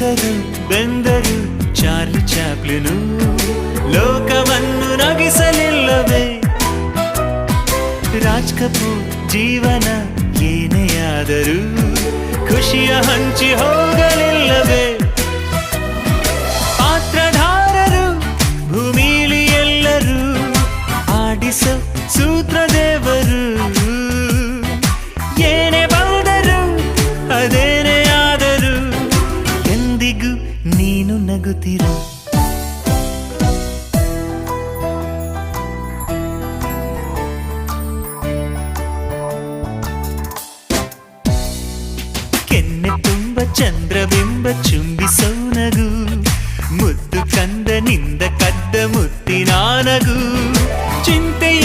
ನೊಂದರು ಬೆಂದರು Charlie ಚಾಪ್ಲಿನು ಲೋಕವನ್ನು ನಗಿಸಲಿಲ್ಲವೇ ರಾಜ್ ಕಪೂರ್ ಜೀವನ ಏನೇ ಆದರೂ ಖುಷಿಯ ಹಂಚಿ ಹೋಗಲಿಲ್ಲವೇ ಪಾತ್ರಧಾರರು ಭೂಮಿಲಿ ಎಲ್ಲರೂ ಆಡಿಸೋ ಸೂತ್ರದೇವರು ಏನೇ ಬಂದರು ಅದೇನೇ ಆದರೂ ಎಂದಿಗೂ ನೀನು ನಗುತ್ತಿರು ಕೆನ್ನೆ ತುಂಬ ಚಂದ್ರಬಿಂಬ ಚುಂಬಿಸೋ ನಗು ಮುದ್ದು ಕಂದನಿಂದ ಕದ್ದ ಮುತ್ತಿನ ನಗು